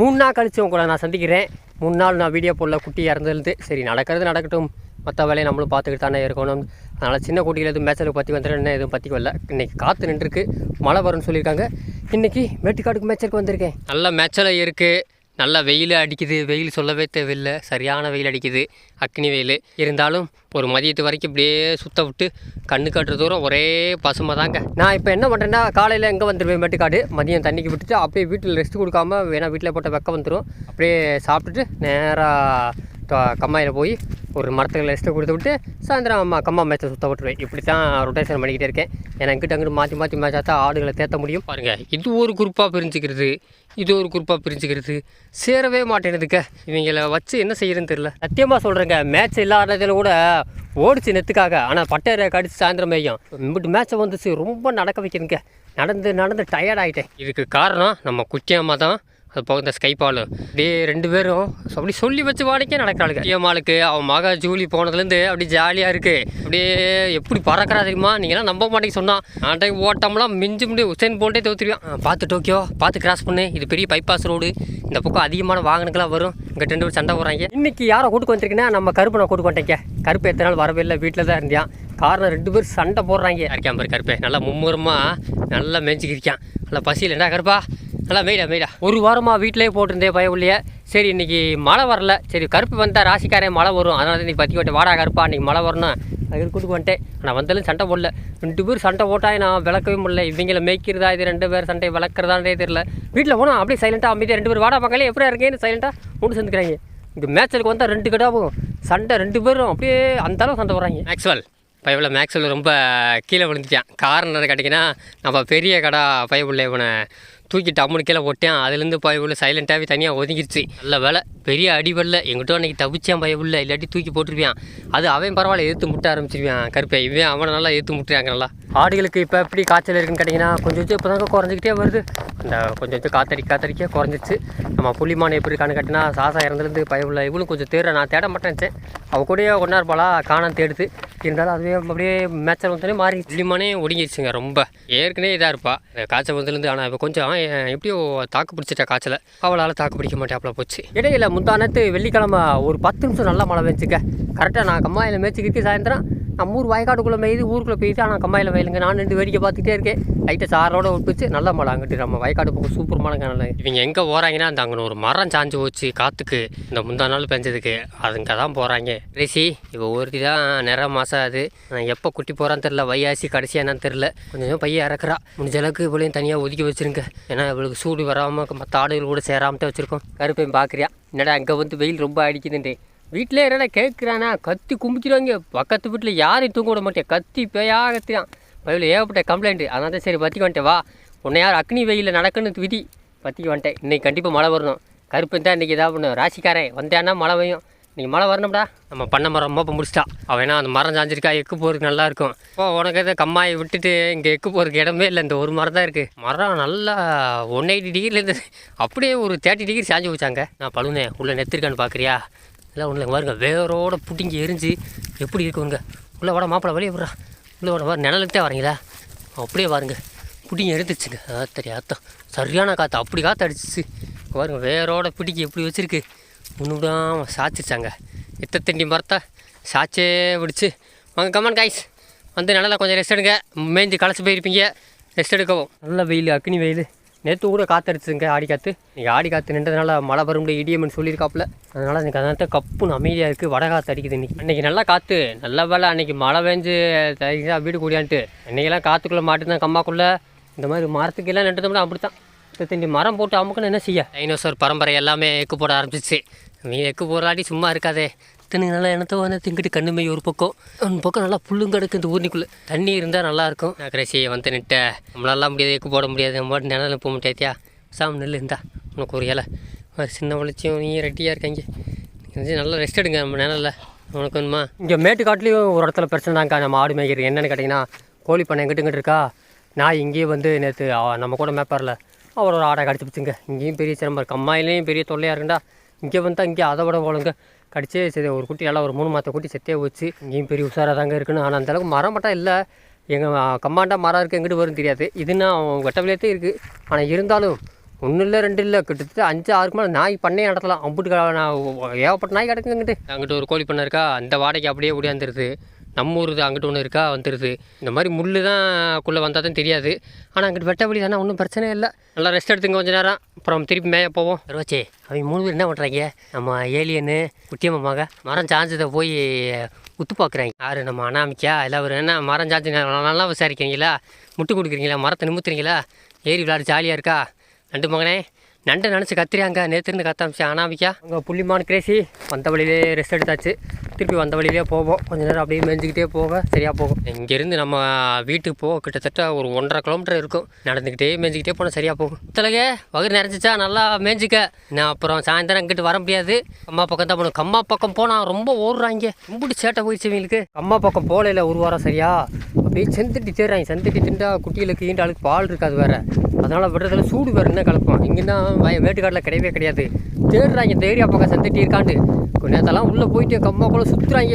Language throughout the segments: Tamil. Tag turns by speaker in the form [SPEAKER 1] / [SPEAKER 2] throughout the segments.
[SPEAKER 1] 3 நாள் கழிச்சு உங்களை நான் சந்திக்கிறேன். 3 நாள் நான் வீடியோ போடல, குட்டி இறந்துருந்து. சரி நடக்கிறது நடக்கட்டும், மற்ற வேலையை நம்மளும் பார்த்துக்கிட்டு தானே இருக்கணும். அதனால் சின்ன குட்டியில் எதுவும் மேட்சலுக்கு பற்றி வந்துடுறேன், எதுவும் பற்றி வரல. இன்றைக்கி காற்று நின்றுருக்கு, மழை வரும்னு சொல்லியிருக்காங்க. இன்றைக்கி மேட்டுக்காடுக்கு மேட்சலுக்கு வந்திருக்கேன். நல்ல மேட்சலை இருக்குது, நல்லா வெயில் அடிக்குது. வெயில் சொல்லவே தேவையில்லை, சரியான வெயில் அடிக்குது, அக்னி வெயில். இருந்தாலும் ஒரு மதியத்து வரைக்கும் இப்படியே சுத்த விட்டு கண்ணு காட்டுற தூரம் ஒரே பசுமை தாங்க. நான் இப்போ என்ன பண்ணுறேன்னா, காலையில் எங்கே வந்துடுவேன் மேட்டுக்காடு, மதியம் தண்ணிக்கு விட்டுட்டு அப்படியே வீட்டில் ரெஸ்ட் கொடுக்காம வேணா வீட்டில் போட்ட வெக்க வந்துடும். அப்படியே சாப்பிட்டுட்டு நேராக கம்மாயில் போய் ஒரு மரத்துக்கு ரெஸ்ட்டை கொடுத்து விட்டு சாயந்தரம் கம்மா மேட்சை சுற்ற விட்டுருவேன். இப்படி தான் ரொட்டேஷன் பண்ணிக்கிட்டே இருக்கேன். ஏன்னா இங்கிட்ட அங்கிட்டு மாற்றி மேட்சாக தான் ஆடுகளை தேற்ற முடியும். பாருங்கள், இது ஒரு குரூப்பாக பிரிஞ்சுக்கிறது, இது ஒரு குரூப்பாக பிரிஞ்சுக்கிறது, சேரவே மாட்டேனுதுக்க. இவங்களை வச்சு என்ன செய்யறதுன்னு தெரியல. சத்தியமாக சொல்கிறேங்க, மேட்ச் இல்லாததில் கூட ஓடிச்சு நெத்துக்காக. ஆனால் பட்டையரை கடிச்சு சாயந்தரம் மேயும் இம்பிட்டு மேட்சை வந்துச்சு, ரொம்ப நடக்க வைக்கிறதுங்க. நடந்து டயர்ட் ஆகிட்டேன். இதுக்கு காரணம் நம்ம குட்டியம்மா தான். அது போக இந்த ஸ்கைபால் அப்படியே 2 பேரும் அப்படி சொல்லி வச்சு வாடிக்கே நடக்கிறாளுங்க. குட்டியம்மாளுக்கு அவன் மக ஜூலி போனதுலேருந்து அப்படி ஜாலியாக இருக்குது. அப்படியே எப்படி பறக்கிறா தெரியுமா? நீங்களாம் நம்ப மாட்டேங்க. சொன்னால் நாட்டை ஓட்டம்லாம் மிஞ்சி முடியும், உசைன் போல்ட்டே தோற்றுருவான். பார்த்து டோக்கியோ பார்த்து கிராஸ் பண்ணு, இது பெரிய பைபாஸ் ரோடு, இந்த பக்கம் அதிகமான வாகனங்கள்லாம் வரும். இங்கே 2 பேர் சண்டை போகிறாங்க. இன்றைக்கி யாரை கூட்டுக்கு வந்திருக்கேன்னா, நம்ம கருப்பை நான் கூட்டுக்கு வந்துட்டேங்க. கருப்பு எத்தனை நாள் வரவே இல்லை, வீட்டில் தான் இருந்தியான். காரணம் 2 பேர் சண்டை போடுறாங்க. இருக்கான் பாரு கருப்பை, நல்லா மும்முரமாக நல்லா மேய்ச்சிக்கிருக்கான். நல்லா பசியில் என்ன கருப்பா, நல்லா மெய்டா 1 வாரமாக வீட்டிலே போட்டிருந்தேன் பயவுள்ளையே. சரி இன்றைக்கி மழை வரல, சரி கருப்பு வந்தால் ராசிக்காரன் மழை வரும், அதனால தான் இன்றைக்கி பற்றி விட்டேன். வாடா கருப்பா, இன்றைக்கி மழை வரணும் அது கூட்டுக்கு வந்துட்டேன். நான் வந்தாலும் சண்டை போடல. 2 பேர் சண்டை போட்டால் நான் விளக்கவே முடியல. இவங்களை மேய்க்கிறதா இது 2 பேர் சண்டை விளக்குறதானே தெரியல. வீட்டில் போனால் அப்படியே சைலண்ட்டாக அமைதியாக 2 பேர் வாடா பக்கங்களே எப்படி இருக்கேன்னு சைலண்ட்டாக மூணு சேர்ந்துக்கிறாங்க. இங்கே மேட்சலுக்கு வந்தால் 2 கடாவும் சண்டை, 2 பேரும் அப்படியே அந்தளவு சண்டை போடுறாங்க. மேக்ஸ்வெல் பயவுள்ள மேக்ஸ்வெல் ரொம்ப கீழே விழுந்துட்டான். காரணம் என்ன கேட்டிங்கன்னா, நம்ம பெரிய கடா பயவுள்ள இவனை தூக்கிட்டு அம்முனு கீழே போட்டேன். அதுலேருந்து பயவுள்ள சைலண்ட்டாகவே தனியாக ஒதுங்கிடுச்சு. நல்ல வேலை, பெரிய அடிபடல. எங்கிட்ட அன்றைக்கி தப்பிச்சான் பயவுள்ள, இல்லாட்டி தூக்கி போட்டுருவான். அது அவன் பரவாயில்ல, எதிர்த்து முட்ட ஆரம்பிச்சிருவான் கருப்பை. இவன் அவனை நல்லா எதிர்த்து முட்டுறாங்க. நல்லா ஆடுகளுக்கு இப்போ எப்படி காய்ச்சல் இருக்குன்னு கேட்டிங்கன்னா, கொஞ்சம் இப்போ தாங்க குறைஞ்சிக்கிட்டே வருது. அந்த கொஞ்சம் காத்தடிக்க குறைஞ்சிச்சு. நம்ம புள்ளிமானை எப்படி இருக்கான்னு கேட்டினா, சாசா இறந்துலேருந்து பயவுள்ள இவளும் கொஞ்சம் நான் தேட மாட்டேன்ச்சேன். அவள் கூடயே ஒன்றாருப்பாளா காணான்னு தேடுது. இருந்தாலும் அதுவே அப்படியே மேட்சல் வந்தோடனே மாறி புள்ளிமானே ஒடுங்கிடுச்சுங்க. ரொம்ப ஏற்கனவே இதாக இருப்பா காய்ச்சல் வந்துலேருந்து. ஆனால் இப்போ கொஞ்சம் எப்படியோ தாக்கு பிடிச்சிட்டா காய்ச்சலை. அவளால் தாக்கு பிடிக்க மாட்டேன் போச்சு. இடையில முந்தானத்து வெள்ளிக்கிழமை ஒரு 10 நிமிஷம் நல்லா மழை பெஞ்சுக்க. கரெக்டாக நான் கம்மாயில் மேய்ச்சிக்கிட்டு சாயந்தரம் நம்ம ஊர் வயக்காட்டுக்குள்ளே மேய்து ஊருக்குள்ளே போயிட்டு. ஆனால் கம்மாயில் வயலுங்க நான் 2 வேடிக்கை பார்த்துட்டே இருக்கேன். லைட்டை சாரோட விட்டுச்சு, நல்ல மழை. அங்கிட்டு நம்ம வயக்காடு பக்கம் சூப்பர் மழைங்க. நல்லா இவங்க எங்கே போகிறாங்கன்னா, அந்த அங்கே ஒரு மரம் சாஞ்சு போச்சு காற்றுக்கு, இந்த முந்தா நாள் பெஞ்சதுக்கு. அதுங்க தான் போகிறாங்க. ரேசி இப்போ ஒருத்தி தான் நிறைய மாதம் அது. எப்போ குட்டி போகிறான்னு தெரில, வையாசி கடைசியாக என்னன்னு தெரில. கொஞ்சம் பையன் இறக்குறா. முடிஞ்ச அளவுக்கு இவளையும் தனியாக ஒதுக்கி வச்சுருங்க. ஏன்னா இவளுக்கு சூடு வராமல் மற்ற ஆடுகள் கூட சேராமட்டே வச்சுருக்கோம். கருப்பையும் பார்க்குறியா, என்னடா அங்கே வந்து வெயில் ரொம்ப அடிக்குதுன்ட்டு. வீட்டிலே என்னடா கேட்குறானா, கத்தி கும்பிக்கிறாங்க. பக்கத்து வீட்டில் யாரையும் தூங்க விட மாட்டேன், கத்தி பேயாக கத்திரான். வயலில் ஏகப்பட்ட கம்ப்ளைண்ட்டு. அதனால தான் சரி பற்றிக்கு வந்துட்டேன். வா, உன்னை யார் அக்னி வெயிலில் நடக்குன்னு விதி, பற்றிக்கு வந்துட்டேன். இன்றைக்கி கண்டிப்பாக மழை வரணும். கருப்பு தான் இன்றைக்கி எதாவது பண்ணும், ராசிக்காரன் வந்தேன்னா மழை பெய்யும். இன்றைக்கி மழை வரணும்டா. நம்ம பண்ண மரம் ரொம்ப முடிச்சிட்டா. அவன் ஏன்னா அந்த மரம் சாஞ்சிருக்கா, எக்கு போகிறதுக்கு நல்லாயிருக்கும். இப்போ உனக்கு எதாவது கம்மாயை விட்டுட்டு இங்கே எக்கு போகிறதுக்கு இடமே இல்லை. இந்த ஒரு மரம் தான் இருக்குது. மரம் நல்லா 180 டிகிரியில் இருந்தது, அப்படியே ஒரு 30 டிகிரி சாஞ்சு வச்சாங்க. நான் பழுனே உள்ளே நெத்திருக்கான்னு பார்க்குறியா? எல்லாம் ஒன்றும் பாருங்க, வேரோட புட்டிங்கி எரிஞ்சு எப்படி இருக்குங்க. உள்ளே வாட மாப்பிள்ளை வெளியே விட்றா, உள்ளே வாட வர நிழலுக்கிட்டே வரீங்களா? அப்படியே பாருங்க புட்டிங்கி எடுத்துச்சுங்க. அத்தம் சரியான காற்று, அப்படி காற்று அடிச்சிச்சு பாருங்க. வேரோட பிடிக்கி எப்படி வச்சுருக்கு, ஒன்று விடாமல் சாச்சிருச்சாங்க. தண்டி மரத்தை சாச்சே பிடிச்சி. வாங்க கமான் காய்ஸ், வந்து நல்லா கொஞ்சம் ரெஸ்ட் எடுங்க. மேய்ஞ்சி களைச்சி போயிருப்பீங்க, ரெஸ்ட் எடுக்கவும். நல்ல வெயில், அக்னி வெயில். நேற்று கூட காற்று அடிச்சுங்க, ஆடி காற்று. இன்றைக்கி ஆடி காற்று நின்றதுனால மழை வரும் இடியம்னு சொல்லியிருக்காப்புல. அதனால் இன்றைக்கி அதனால கப்புன்னு அமைதியாக இருக்குது. வட காற்று அடிக்குது இன்றைக்கி. அன்றைக்கி நல்லா காற்று, நல்ல வேலை அன்றைக்கி மழை பெஞ்சு வீடு கூடியான்ட்டு. இன்றைக்கெல்லாம் காற்றுக்குள்ளே மாட்டுதான் கம்மாக்குள்ளே. இந்த மாதிரி மரத்துக்கெல்லாம் நின்றதோம்னா அப்படி தான். தண்டி மரம் போட்டு அமுக்குன்னு என்ன செய்ய. டைனோசர் பரம்பரை எல்லாமே எக்கு போட ஆரம்பிச்சிச்சு. நீ எக்கு போடுறாடி சும்மா இருக்காதே. தண்ணி நல்லா எனத்த வந்து திங்கிட்டு கண்ணுமை ஒரு பக்கம் நல்லா புல்லும் கிடக்கு. இந்த ஊர்னிக்குள்ளே தண்ணி இருந்தால் நல்லாயிருக்கும். நான் கடைசியை வந்து நிட்ட நம்மளாலாம் முடியாது, எக்கு போட முடியாது. நம்ம பாட்டு நிழல் போக முடியாதியா. சாமி நெல் இருந்தா உனக்கு ஒரு இலை சின்ன வளர்ச்சியும் நீ ரெட்டியாக இருக்காங்க. நல்லா ரெஸ்ட் எடுங்க நம்ம நிழலில். உனக்கு வேணுமா? இங்கே மேட்டுக்காட்டிலையும் ஒரு இடத்துல பிரச்சனை தான்க்கா. நம்ம ஆடு மேய்க்கிறது என்னென்னு கேட்டிங்கன்னா, கோழி பண்ணை எங்கிட்ட இருக்கா. நான் இங்கேயே வந்து நேற்று நம்ம கூட மேப்பாரில் அவரோட ஆடை கடிச்சு பிடிச்சுங்க. இங்கேயும் பெரிய சிரமம் இருக்குது, அம்மாயிலையும் பெரிய தொல்லையாக இருக்குண்டா. இங்கே வந்தால் இங்கே அதை விட போலங்க கடிச்சே சரி. ஒரு குட்டி நல்லா ஒரு 3 மாத குட்டி செத்தே வச்சு. இங்கேயும் பெரிய உஷாராக தாங்க இருக்குன்னு. ஆனால் அந்தளவுக்கு மரம் மட்டும் இல்லை. எங்கள் கம்மாண்டா மரம் இருக்குது, எங்கிட்டு வரும் தெரியாது. இதுன்னா வெட்ட விளையத்தே இருக்குது. ஆனால் இருந்தாலும் ஒன்றும் இல்லை 2 இல்லை கிட்டத்தட்ட 5-6 மேலே நாய் பண்ணையே நடத்தலாம். அம்புட்டு நான் ஏகப்பட்ட நாய் கிடக்குங்கிட்டு. அங்கிட்டு ஒரு கோழி பண்ணை இருக்கா, அந்த வாடகைக்கு அப்படியே ஓடியாந்துருது. நம்ம ஊர் அங்கிட்டு ஒன்று இருக்கா வந்துடுது. இந்த மாதிரி முள் தான் குள்ளே வந்தால் தான் தெரியாது. ஆனால் அங்கிட்டு வெட்டபடி தானே ஒன்றும் பிரச்சனை இல்லை. நல்லா ரெஸ்ட் எடுத்துங்க கொஞ்சம் நேரம், அப்புறம் திருப்பி மேய போவோம். வருவாச்சே அவங்க 3 பேர் என்ன பண்ணுறாங்க, நம்ம ஏலியனு குட்டியம்மாங்க மரம் சாஞ்சதை போய் உத்து பார்க்குறாங்க. யார் நம்ம அனாமிக்கா இல்லை அவர் என்ன மரம் சாஞ்சு நல்லா விசாரிக்கிறீங்களா, முட்டு கொடுக்குறீங்களா, மரத்தை நிமித்துறீங்களா, ஏரி விளையாடு ஜாலியாக இருக்கா. 2 மகனே நண்டை நினச்சி கத்திரியாங்க. நேற்றுருந்து கத்தாமிச்சு அனாமிக்கா. அங்கே புள்ளிமான் கிரேசி வந்த வழியிலே ரெஸ்ட் எடுத்தாச்சு. திருப்பி வந்த வழியிலே போவோம். கொஞ்சம் நேரம் அப்படியே மேய்ஞ்சிக்கிட்டே போக சரியாக போகும். இங்கேருந்து நம்ம வீட்டுக்கு போக கிட்டத்தட்ட ஒரு 1.5 கிலோமீட்டர் இருக்கும். நடந்துக்கிட்டே மேய்ஞ்சிக்கிட்டே போனால் சரியாக போகும். தலைங்க வயிறு நிறைஞ்சிச்சா நல்லா மேய்ஞ்சிக்க. நான் அப்புறம் சாயந்தரம் இங்கிட்டு வர முடியாது. அம்மா பக்கம் தான் போகணும். கம்மா பக்கம் போனால் ரொம்ப ஓடுறாங்க. ரொம்ப சேட்டை போயிடுச்சு இவங்களுக்கு. அம்மா பக்கம் போகல ஒரு வாரம் சரியா அப்படியே செந்தட்டி தேடுறாங்க. செந்தட்டி திண்டா குட்டிகளுக்கு ஈண்டாளுக்கு பால் இருக்காது வேறு. அதனால் விடுறதுல சூடு வேறு என்ன கலப்போம். இங்கன்னா மேட்டுக்காட்டில் கிடையவே கிடையாது. தேடுறாங்க இந்த ஏரியா பக்கம் செந்தட்டி இருக்காண்டு. நேரத்தெல்லாம் உள்ளே போயிட்டு கம்மா கூட சுற்றுறாங்க.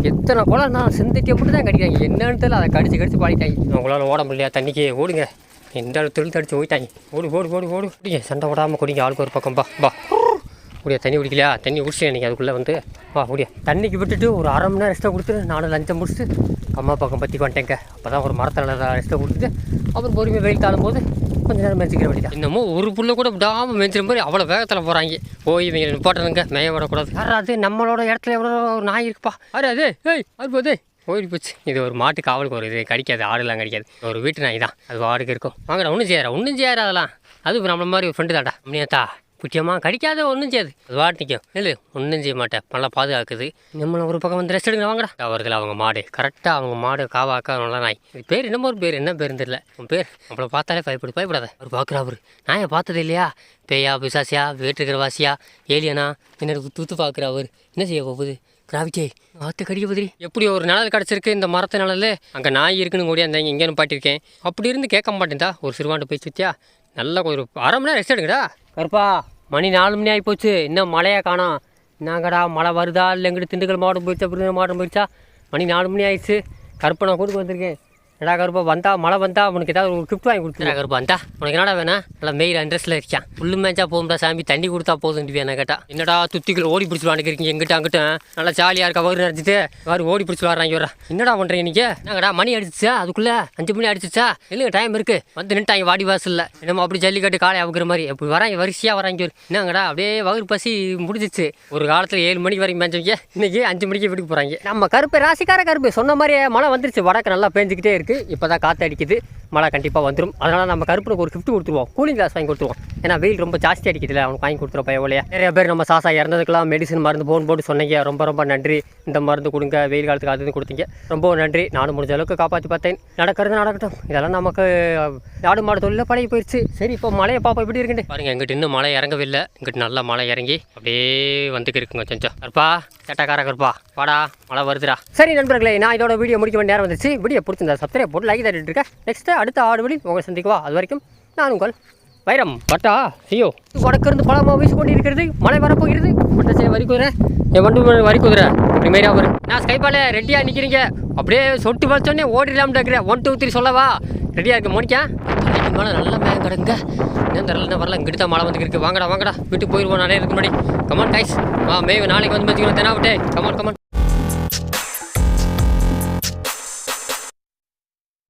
[SPEAKER 1] எத்தனை கூட நான் செந்தட்டியை மட்டும் தான் கடிக்கிறாங்க. என்னன்னு தெரியல, அதை கடிச்சு பாடிட்டாங்க. அவங்களால ஓட முடியலையா தண்ணிக்கு ஓடுங்க. எந்த தொழில் தடிச்சு போயிட்டாங்க. ஓடு குடிங்க. சண்டை ஓடாமல் குடிங்க. ஆளுக்கு ஒரு பக்கம் பா முடியா. தண்ணி குடிக்கலையா, தண்ணி குடிச்சு நீங்கள் அதுக்குள்ளே வந்து வா முடியா. தண்ணிக்கு விட்டுட்டு ஒரு 1/2 மணி நேரம் ரெஸ்ட்டை கொடுத்துட்டு நானும் லஞ்சம் முடிச்சுட்டு அம்மா பக்கம் பற்றி வந்துட்டேங்க. அப்போ தான் ஒரு மரத்தில் ரெஸ்ட்டை கொடுத்துட்டு அப்புறம் பொறுமையாக வெயில் தாழும் போது கொஞ்சம் நேரம் மேய்ச்சிக்கிற வேண்டியதான். இன்னமும் ஒரு புள்ள கூட விடாமல் மேய்ச்சிற மாதிரி அவ்வளோ வேகத்தில் போகிறாங்க. போய் இவங்க நிப்பாட்டுறதுங்க, மேய விடக்கூடாது. யாராவது நம்மளோட இடத்துல எவ்வளோ ஒரு நாய் இருக்குப்பா. அது அது போதே ஓடி போச்சு. இது ஒரு மாட்டு காவலுக்கு ஒரு இது கடிக்காது. ஆடுலாம் கடிக்காது. ஒரு வீட்டு நாய் தான், அது வாடுக்கு இருக்கும். வாங்கடா ஒன்றும் செய்யாரா அதெல்லாம். அது நம்மள மாதிரி ஒரு ஃப்ரெண்டு தான்டா. அப்படியாத்தா குட்டியம்மா கடிக்காத ஒன்றும் செய்யாது. அது வாட்டு நிற்கும். இல்லை ஒன்றும் செய்ய மாட்டேன், நல்லா பாதுகாக்குது. நம்மளை ஒரு பக்கம் வந்து ரெஸ்ட் எடுங்க வாங்கடா. வருதுல அவங்க மாடு கரெக்டாக அவங்க மாடு காவாக்கா நல்லா நாய். இது பேர் என்னமோ ஒரு பேர், என்ன பேர் தெரியல. உன் பேர் நம்மளை பார்த்தாலே பயப்படாத. அவர் பார்க்குறா. அவர் நாயை பார்த்தது இல்லையா, பேயா பிசாசியா வேற்றுக்கிற வாசியா ஏலியனா என்ன தூத்து பார்க்குறா. அவர் என்ன செய்ய போகுது கிராவிட்டே ஆற்று கடிக்க பதிரி. எப்படி ஒரு நிழல் கிடச்சிருக்கு இந்த மரத்து நிழல். அங்கே நாய் இருக்குன்னு கூடிய அந்த இங்கேன்னு பாட்டிருக்கேன். அப்படி இருந்து கேட்க மாட்டேன்டா. ஒரு சிறுவாண்டு போய் சுற்றியா நல்லா ஒரு 1/2 மணி நேரம் ரெஸ்ட் எடுங்கடா. கருப்பா மணி 4 மணி ஆகி போச்சு. இன்னும் மழையாக காணோம். என்னங்கடா மழை வருதா இல்லை எங்கிட்ட திண்டுக்கல் மாவட்டம் போயிடுச்சா விருதுநகர் மாவட்டம் போயிடுச்சா. மணி 4 மணி ஆயிடுச்சு. கருப்பை நான் கூட்டு வந்திருக்கேன். என்னடா கருப்பா வந்தா மழை வந்தா உனக்கு ஏதாவது ஒரு கிஃப்ட் வாங்கி கொடுத்துருா. கருப்பா வந்தா உனக்கு என்னடா வேணா நல்லா மெயில் இன்ட்ரெஸ்ட்டில் இருக்கான். புல்லு மேய்ச்சா போகும்டா சாமி, தண்ணி கொடுத்தா போதும் என்ன கேட்டா. என்னடா துத்திக்குள்ள ஓடி பிடிச்சி வாங்கிருக்கீங்க எங்கிட்ட அங்கிட்ட. நல்லா ஜாலியாக இருக்கா வரு நினச்சிட்டு வாரு ஓடி பிடிச்சி வர்றாங்க. வரா என்னடா பண்ணுறீங்க நீங்கள். என்னங்கடா மணி அடிச்சிச்சா, அதுக்குள்ளே 5 மணி அடிச்சிச்சா. இல்லைங்க டைம் இருக்குது. வந்து நின்ட்டாங்க வாடி வாசலில். என்னமோ அப்படி ஜல்லிக்கட்டு காலை அவுக்கிற மாதிரி அப்படி வராங்க வரிசையாக வராங்க. என்னங்கடா அப்படியே வயிறு பசி முடிஞ்சிச்சு. ஒரு காலத்தில் 7 மணிக்கு வரைக்கும் மேய்ச்சவங்க இன்னைக்கு 5 மணிக்கு வீட்டுக்கு போகிறாங்க. நம்ம கருப்பு ராசிக்கார கருப்பு சொன்ன மாதிரி மழை வந்துருச்சு. வடக்கு நல்லா பேஞ்சிக்கிட்டே இருக்குது. இப்போ தான் காற்று அடிக்குது. மழை கண்டிப்பாக வந்துடும். அதனால் நம்ம கருப்புக்கு ஒரு கிஃப்ட் கொடுத்துருவோம். கூலிங் கிளாஸ் வாங்கி கொடுத்துருவோம். ஏன்னா வெயில் ரொம்ப ஜாஸ்தி அடிக்குதுல, அவனுக்கு வாங்கி கொடுத்துருவோம். பயவலையா நிறைய பேர் நம்ம சாசா இறந்ததுக்கெல்லாம் மெடிசன் மருந்து போட்டு சொன்னீங்க. ரொம்ப நன்றி. இந்த மருந்து கொடுங்க வெயில் காலத்துக்கு அது கொடுத்தீங்க. ரொம்ப நன்றி. நானும் முடிஞ்ச அளவுக்கு காப்பாற்றி பார்த்தேன். நடக்கிறது நடக்கட்டும். இதெல்லாம் நமக்கு ஆடு மாடு தொழிலில் பழகி போயிடுச்சு. சரி இப்போ மழையை பாப்பா எப்படி இருக்குன்னு பாருங்க. எங்கிட்ட இன்னும் மழை இறங்கவில்லை. இங்கிட்ட நல்லா மழை இறங்கி அப்படியே வந்துக்கு இருக்குங்க. கொஞ்சம் கருப்பா சேட்டாக்கார கருப்பா வாடா மழை வருதுடா. சரி நண்பர்களே, நான் இதோட வீடியோ முடிக்க வேண்டிய நேரம் வந்துச்சு. வீடியோ பிடிச்சிருந்தா சப்ஸ்கிரைப் போட்டு லைக் தட்டிட்டு இருக்கேன். நெக்ஸ்ட்டு அடுத்த ஆடுபடி உங்களை சந்திக்குவா. அது வரைக்கும் நான் உங்கள் வைரம் பட்டா சியோ. வடக்கிருந்து பழமாக வீசி கொண்டு இருக்கிறது. மழை வரப்போகிறது. பட்ட செய்ய வரி குதிரை என் வண்டு வரி குதிரை இப்படிமாரி அவர் நான் ஸ்கைப்பால ரெடியாக நிற்கிறீங்க. அப்படியே சொட்டு வச்சோடனே ஓடிடலாம்னு இருக்கிறேன். 1 2 3 சொல்லவா ரெடியாக இருக்கு மோனிக்கா. மழை நல்ல மேகம் கிடங்க. என்ன தெரியல வரல. இங்கிட்டு தான் மழை வந்துருக்கு. வாங்கடா வீட்டுக்கு போயிடுவோம். நிறைய இருக்கு முன்னாடி. கமான் டைஸ் மேய்வு நாளைக்கு வந்து மேய்ச்சிக்கணும். தெனாவிட்டே கமான்